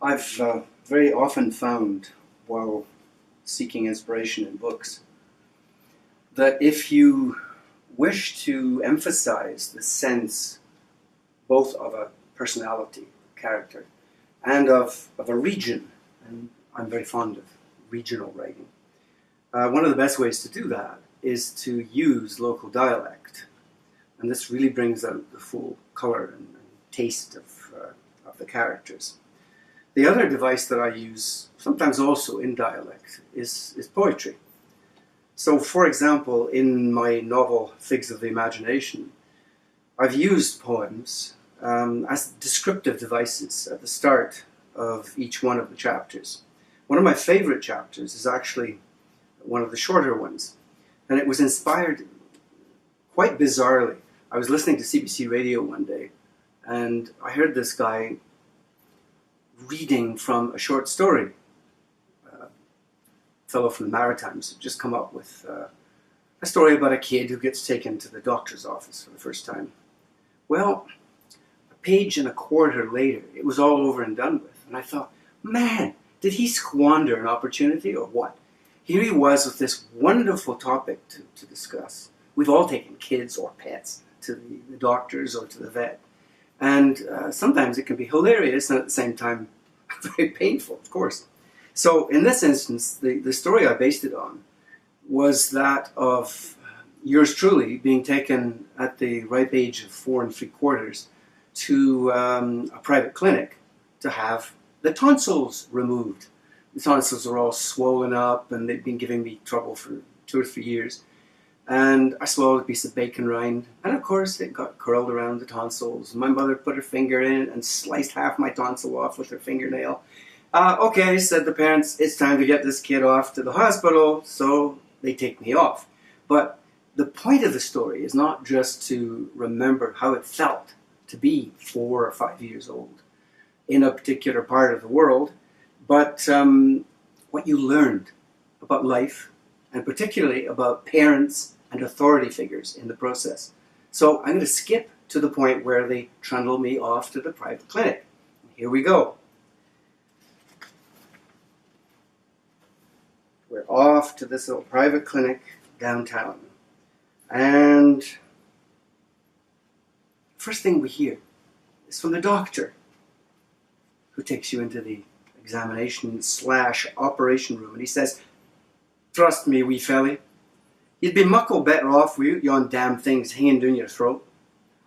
I've very often found, while seeking inspiration in books, that if you wish to emphasize the sense both of a personality, character, and of a region, and I'm very fond of regional writing, one of the best ways to do that is to use local dialect. And this really brings out the full color and taste of the characters. The other device that I use, sometimes also in dialect, is poetry. So, for example, in my novel Figs of the Imagination, I've used poems as descriptive devices at the start of each one of the chapters. One of my favorite chapters is actually one of the shorter ones, and it was inspired quite bizarrely. I was listening to CBC radio one day, and I heard this guy reading from a short story. A fellow from the Maritimes had just come up with a story about a kid who gets taken to the doctor's office for the first time. Well, a page and a quarter later, it was all over and done with. And I thought, man, did he squander an opportunity or what? Here he was with this wonderful topic to discuss. We've all taken kids or pets to the doctors or to the vet. And sometimes it can be hilarious and at the same time very painful, of course. So in this instance, the story I based it on was that of yours truly being taken at the ripe age of 4 3/4 to a private clinic to have the tonsils removed. The tonsils are all swollen up and they've been giving me trouble for 2 or 3 years. And I swallowed a piece of bacon rind, and of course it got curled around the tonsils. My mother put her finger in it and sliced half my tonsil off with her fingernail. Okay, said the parents, it's time to get this kid off to the hospital, so they take me off. But the point of the story is not just to remember how it felt to be 4 or 5 years old in a particular part of the world, but what you learned about life, and particularly about parents and authority figures in the process. So I'm going to skip to the point where they trundle me off to the private clinic. Here we go. We're off to this little private clinic downtown. And first thing we hear is from the doctor, who takes you into the examination/operation room. And he says, "Trust me, wee felly, you'd be muckle better off with yon damn things hanging down your throat.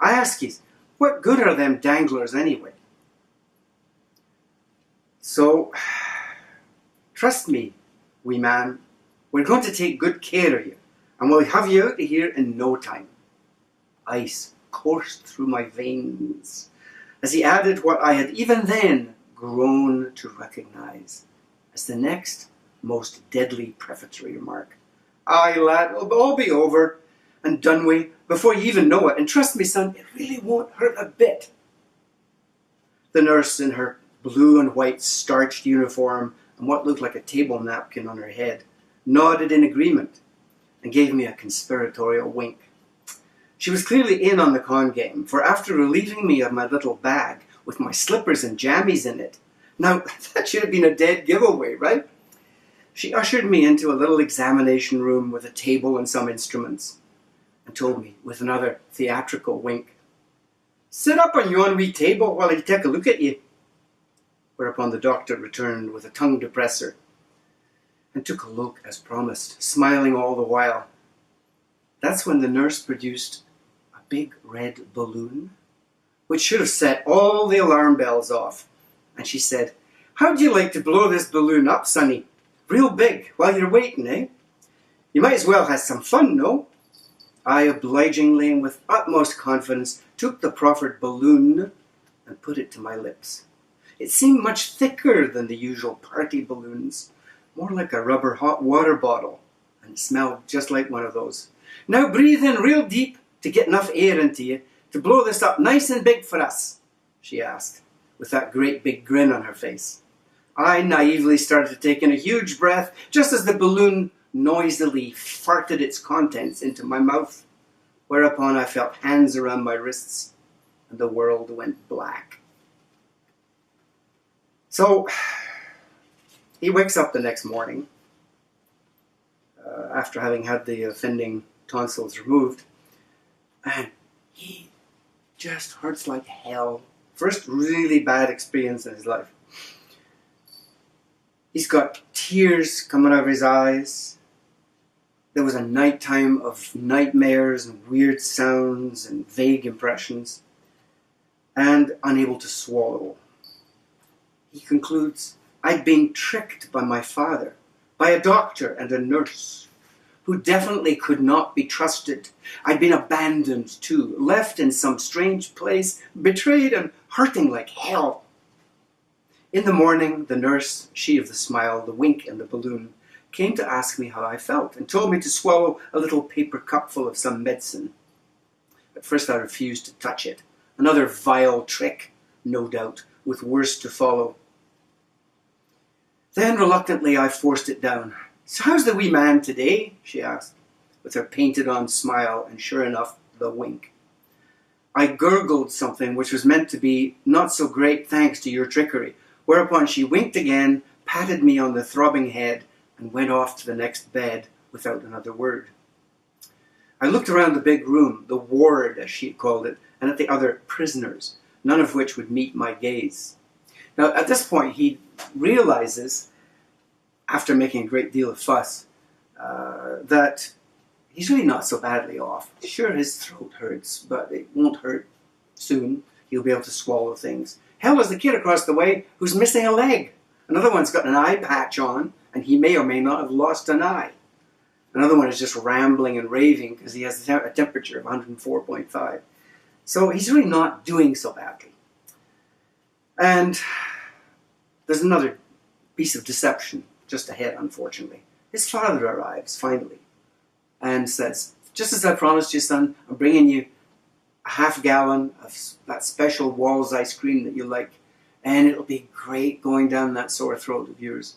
I ask yous, what good are them danglers anyway? So, trust me, wee man, we're going to take good care of you, and we'll have you out of here in no time." Ice coursed through my veins as he added what I had even then grown to recognize as the next most deadly prefatory remark. "Aye, lad, it'll all be over and done with before you even know it, and trust me, son, it really won't hurt a bit." The nurse, in her blue and white starched uniform and what looked like a table napkin on her head, nodded in agreement and gave me a conspiratorial wink. She was clearly in on the con game, for after relieving me of my little bag with my slippers and jammies in it, now that should have been a dead giveaway, right? She ushered me into a little examination room with a table and some instruments, and told me, with another theatrical wink, "Sit up on yon wee table while I take a look at you." Whereupon the doctor returned with a tongue depressor, and took a look as promised, smiling all the while. That's when the nurse produced a big red balloon, which should have set all the alarm bells off, and she said, "How'd you like to blow this balloon up, sonny? Real big, while you're waiting, eh? You might as well have some fun, no?" I obligingly and with utmost confidence took the proffered balloon and put it to my lips. It seemed much thicker than the usual party balloons, more like a rubber hot water bottle, and it smelled just like one of those. "Now breathe in real deep to get enough air into you to blow this up nice and big for us," she asked, with that great big grin on her face. I naively started taking a huge breath just as the balloon noisily farted its contents into my mouth, whereupon I felt hands around my wrists and the world went black. So he wakes up the next morning after having had the offending tonsils removed, and he just hurts like hell. First really bad experience in his life. He's got tears coming out of his eyes. There was a nighttime of nightmares and weird sounds and vague impressions, and unable to swallow. He concludes, I'd been tricked by my father, by a doctor and a nurse, who definitely could not be trusted. I'd been abandoned too, left in some strange place, betrayed and hurting like hell. In the morning, the nurse, she of the smile, the wink and the balloon, came to ask me how I felt and told me to swallow a little paper cupful of some medicine. At first I refused to touch it. Another vile trick, no doubt, with worse to follow. Then reluctantly I forced it down. So how's the wee man today? She asked, with her painted-on smile and sure enough, the wink. I gurgled something which was meant to be not so great thanks to your trickery, whereupon she winked again, patted me on the throbbing head, and went off to the next bed without another word. I looked around the big room, the ward as she called it, and at the other prisoners, none of which would meet my gaze. Now at this point he realizes, after making a great deal of fuss, that he's really not so badly off. Sure, his throat hurts, but it won't hurt soon. He'll be able to swallow things. Hell, there's the kid across the way who's missing a leg. Another one's got an eye patch on, and he may or may not have lost an eye. Another one is just rambling and raving because he has a temperature of 104.5. So he's really not doing so badly. And there's another piece of deception just ahead, unfortunately. His father arrives, finally, and says, just as I promised you, son, I'm bringing you a half-gallon of that special Wall's ice cream that you like, and it'll be great going down that sore throat of yours.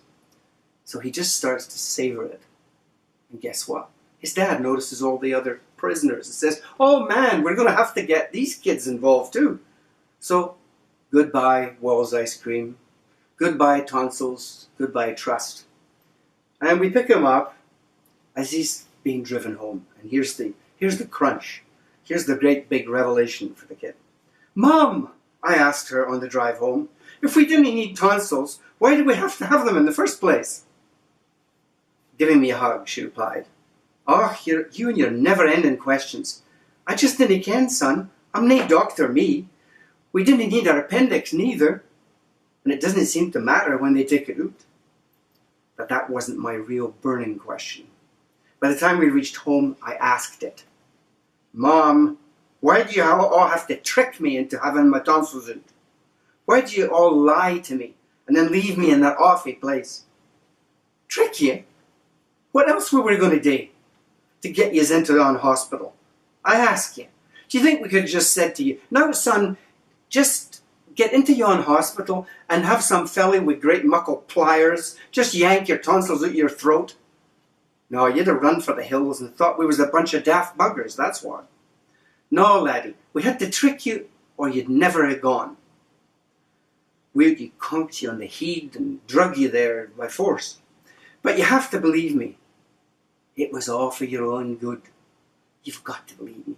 So he just starts to savor it. And guess what? His dad notices all the other prisoners and says, oh man, we're going to have to get these kids involved too. So, goodbye Wall's ice cream. Goodbye tonsils. Goodbye trust. And we pick him up as he's being driven home. And here's the crunch. Here's the great big revelation for the kid. Mom, I asked her on the drive home, if we didn't need tonsils, why did we have to have them in the first place? Giving me a hug, she replied. Oh, you and your never-ending questions. I just didn't ken, son. I'm nae doctor, me. We didn't need our appendix, neither. And it doesn't seem to matter when they take it out. But that wasn't my real burning question. By the time we reached home, I asked it. Mom, why do you all have to trick me into having my tonsils out? Why do you all lie to me and then leave me in that awful place? Trick you? What else were we going to do to get you into the hospital? I ask you. Do you think we could have just said to you, now son, just get into yon hospital and have some felly with great muckle pliers just yank your tonsils out your throat? No, you'd have run for the hills and thought we was a bunch of daft buggers, that's what. No, laddie, we had to trick you or you'd never have gone. We conked you on the head and drug you there by force. But you have to believe me. It was all for your own good. You've got to believe me.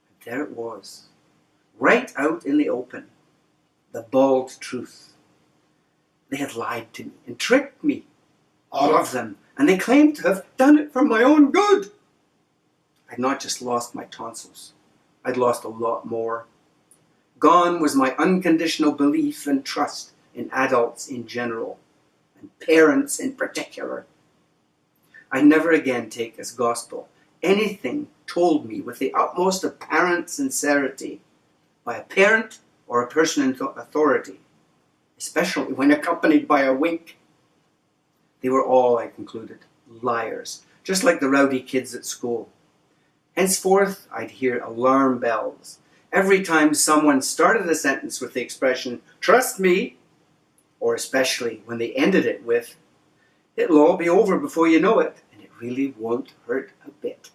And there it was. Right out in the open. The bald truth. They had lied to me and tricked me. All of them. And they claimed to have done it for my own good. I'd not just lost my tonsils. I'd lost a lot more. Gone was my unconditional belief and trust in adults in general. And parents in particular. I never again take as gospel anything told me with the utmost apparent sincerity by a parent or a person in authority, especially when accompanied by a wink. They were all, I concluded, liars, just like the rowdy kids at school. Henceforth, I'd hear alarm bells every time someone started a sentence with the expression, trust me, or especially when they ended it with, it'll all be over before you know it, and it really won't hurt a bit.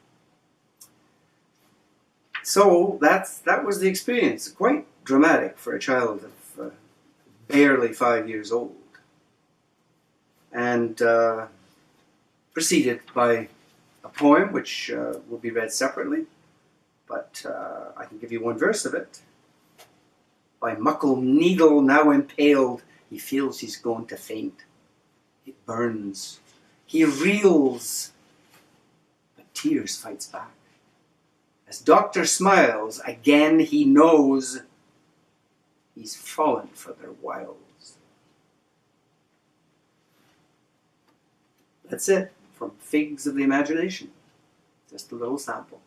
So that was the experience. Quite dramatic for a child of barely 5 years old. And preceded by a poem which will be read separately, but I can give you one verse of it. By muckle needle now impaled, he feels he's going to faint. It burns. He reels, but tears fights back. As doctor smiles, again he knows he's fallen for their wiles. That's it from Figs of the Imagination. Just a little sample.